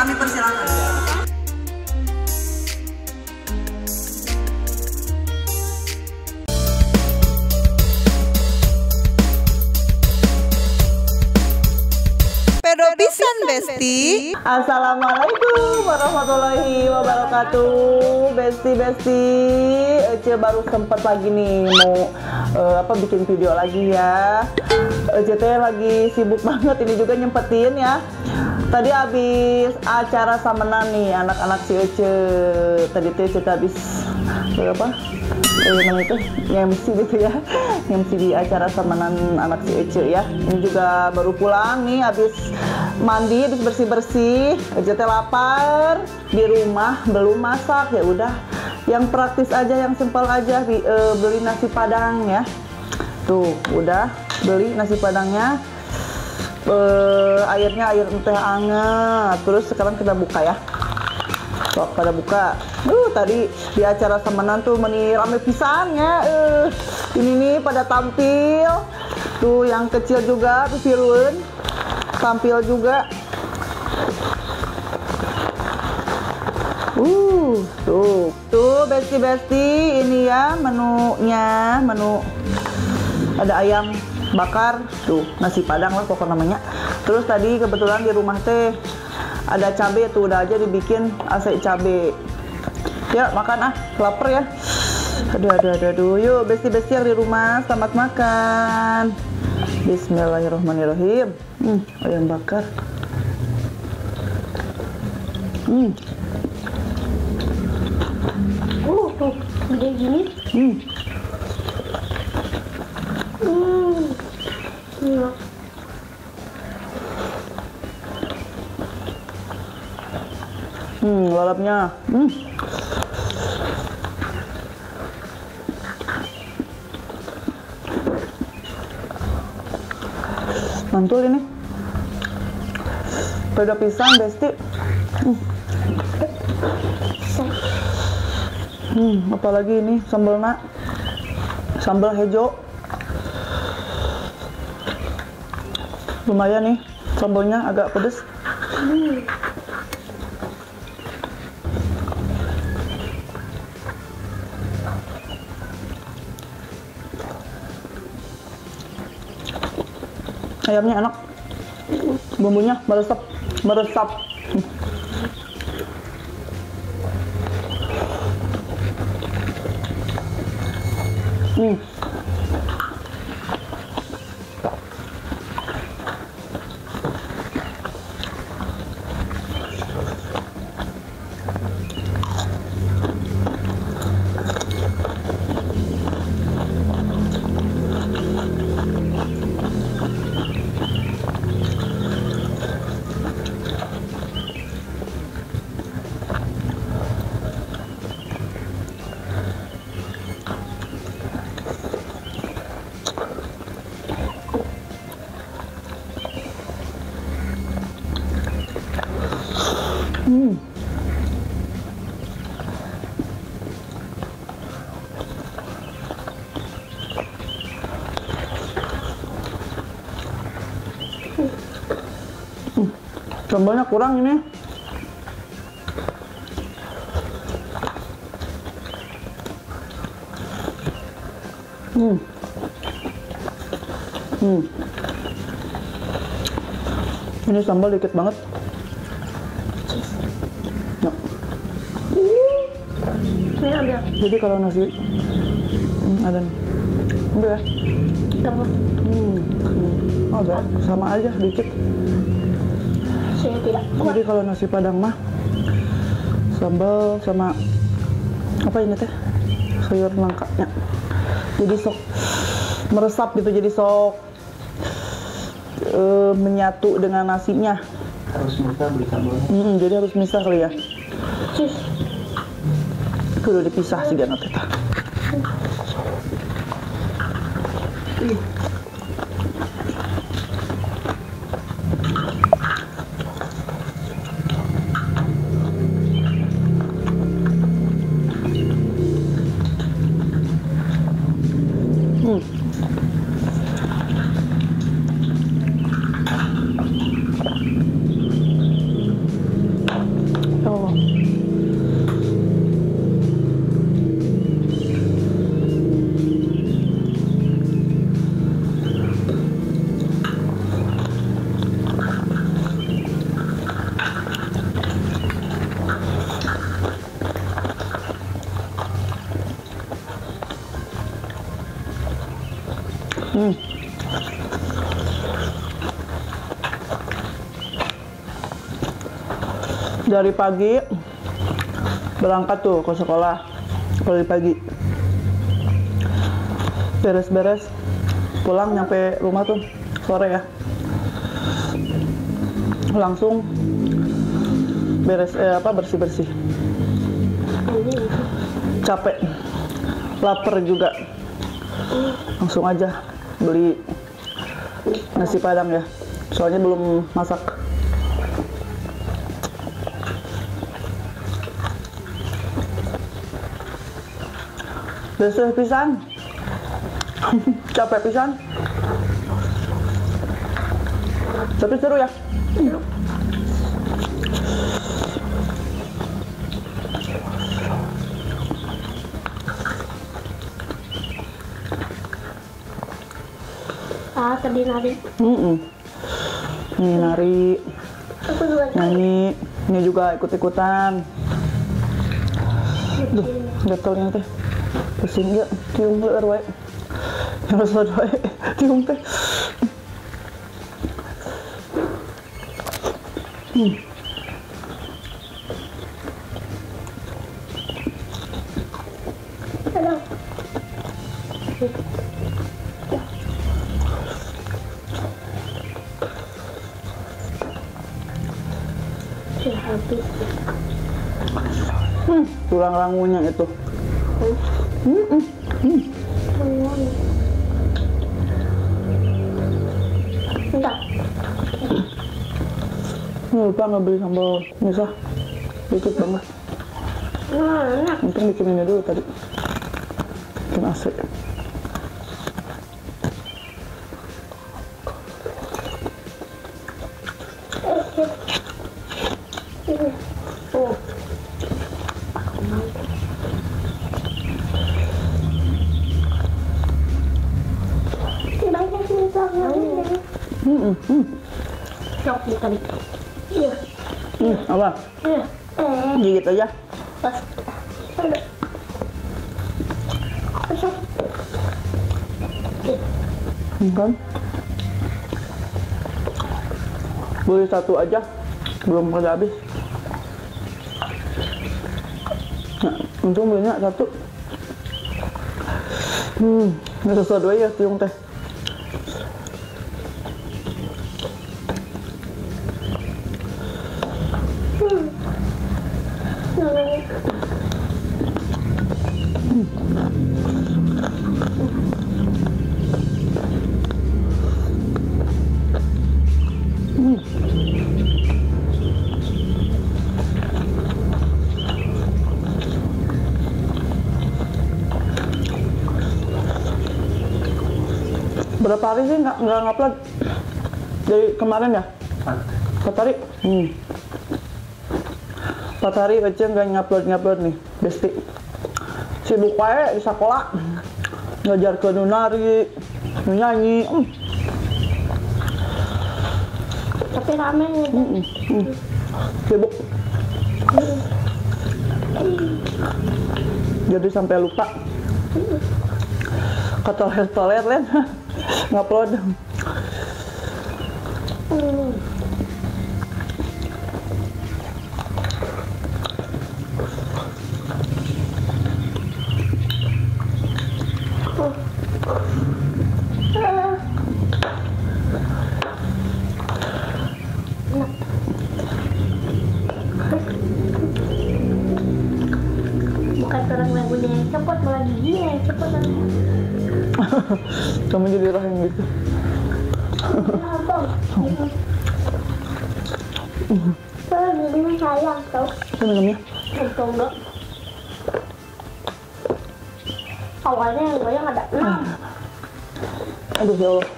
Kami persilakan. Pedo pisan Besti. Assalamualaikum warahmatullahi wabarakatuh. Besti, Ece baru sempat lagi nih mau bikin video lagi ya. Ece teh lagi sibuk banget, ini juga nyempetin ya. Tadi habis acara samenan nih anak-anak si Ece. Tadi teh Ece habis namanya itu MC gitu ya, MC di acara samenan anak si Ece ya. Ini juga baru pulang nih, habis mandi, habis bersih-bersih. Ece teh lapar, di rumah belum masak, ya udah yang praktis aja, yang simpel aja, beli nasi padang ya. Tuh udah beli nasi padangnya, airnya air teh hangat. Terus sekarang kita buka ya. Sok pada buka. Tadi di acara samenan tuh meni rame pisannya. Ini nih pada tampil. Tuh yang kecil juga tuh Firun tampil juga. Tuh besti ini ya menunya, menu ada ayam bakar, tuh nasi padang lah pokok namanya. Terus tadi kebetulan di rumah teh ada cabe, tuh udah aja dibikin ase cabe. Ya makan lapar ya. Aduh. Yuk besti-besti yang di rumah, selamat makan. Bismillahirrahmanirrahim. Ayam bakar. Gede gini. Lalapnya. Mantul ini. Pedo pisang Besti. Apalagi ini sambelnya, sambal hijau. Lumayan nih sambalnya, agak pedes. Ayamnya enak, bumbunya meresap. Sambalnya kurang ini. Ini sambal dikit banget. Jadi kalau nasi ada nih. Udah ya? Ada, sama aja dikit. Saya tidak kuat. Jadi kalau nasi padang mah sambal sama apa ini teh? Sayur nangkanya. Jadi sok meresap gitu, jadi sok menyatu dengan nasinya. Harus misah beli sambal. Jadi harus misah kali ya. Kudu dipisah sih gak nanti. Dari pagi berangkat tuh ke sekolah dari pagi, beres-beres pulang nyampe rumah tuh sore ya, langsung beres bersih-bersih, capek, lapar juga, langsung aja beli nasi padang ya, soalnya belum masak. Besok pisan, capek pisan, tapi seru ya. Tadi nari. Ini nari, Aku juga nyanyi, ini juga ikut-ikutan. Duh, gatalnya teh. Pusing ya, tiung leueur wae. Harus wae, tiung teh. Aduh. Sudah habis. Tulang rangunya itu. Enggak. Lupa nggak beli sambal misah, dikit banget. Enak. Mungkin bikin ini dulu tadi, bikin AC. Oh. Banyak nih soalnya. Sok dikali. Iya. Apa? Iya. Gigit aja. Pas. Ada. Sok. Kan? Beli satu aja, belum pada habis. Nah, untung belinya satu. Nggak sesuai ya tiung teh. Berapa hari sih nggak ngupload dari kemarin ya? 4 hari. 4 hari aja nggak ngupload nih, Besti. Sibuk wae di sekolah, ngajar ke nari, nyanyi. Tapi rame nih. Sibuk. Jadi sampai lupa. Ketoler-toler kan ngupload. Bukan orang lagunya yang cepet, malah giginya yang cepet. Kamu jadi rahim gitu. Abang. Giginya sayang tau. Itu minumnya. Untung enggak. Awalnya yang goyang ada 6. Aduh ya Allah.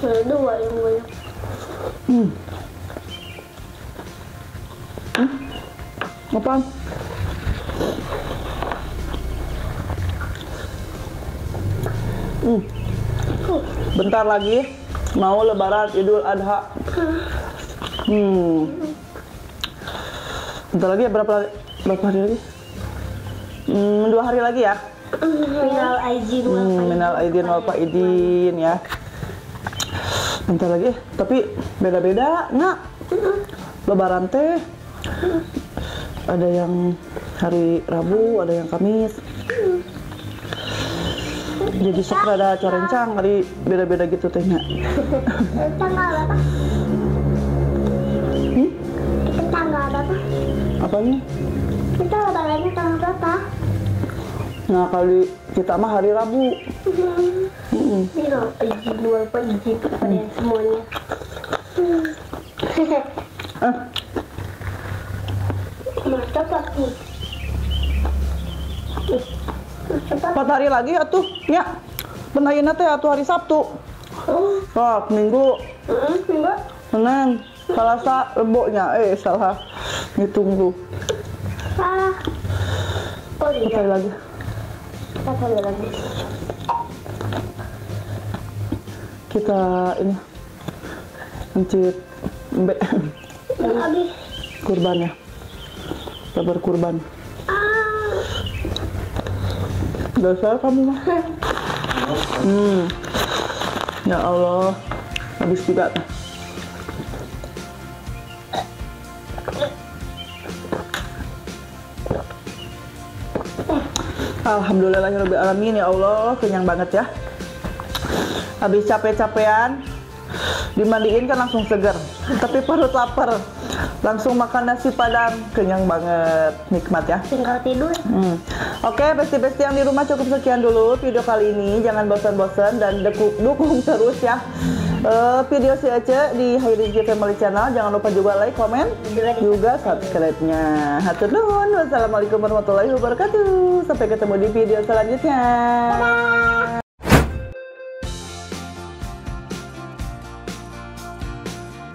Ada 2 yang goyang. Apaan? Bentar lagi mau Lebaran Idul Adha. Bentar lagi ya, berapa hari lagi? 2 hari lagi ya. Minal aizin wal faizin. Minal aidin wal faizin ya. Bentar lagi, tapi beda-beda nak. Lebaran teh ada yang hari Rabu, ada yang Kamis. Jadi sok rada corencang hari beda-beda gitu tehnya. Tanggal berapa? Tanggal berapa? Apanya? Kita lebarannya tanggal berapa? Nah kali kita mah hari Rabu. Minal aizin wal faizin kepada semuanya. Masa pasti. 4 hari lagi atuh ya. Benayeuna teh atuh hari Sabtu. Oh, Minggu, Enggak. Senin, Selasa, Rebo-nya. Salah ngitung lu. Salah. Oh 4 iya. hari lagi. 4 hari lagi. Kita ini mencit Habis. kurban ya. Kita berkurban. Dasar kamu mah. Ya Allah, habis juga. Alhamdulillahirobbilalamin ya Allah, kenyang banget ya. Habis capek-capean, dimandiin kan langsung seger. Tapi perut lapar, langsung makan nasi padang, kenyang banget, nikmat ya. Tinggal tidur. Oke, besti-besti yang di rumah cukup sekian dulu video kali ini. Jangan bosan-bosan dan dukung terus ya video si Ece di Hai Rizky Family Channel. Jangan lupa juga like, komen, juga subscribe-nya. Hatur nuhun. Wassalamualaikum warahmatullahi wabarakatuh. Sampai ketemu di video selanjutnya.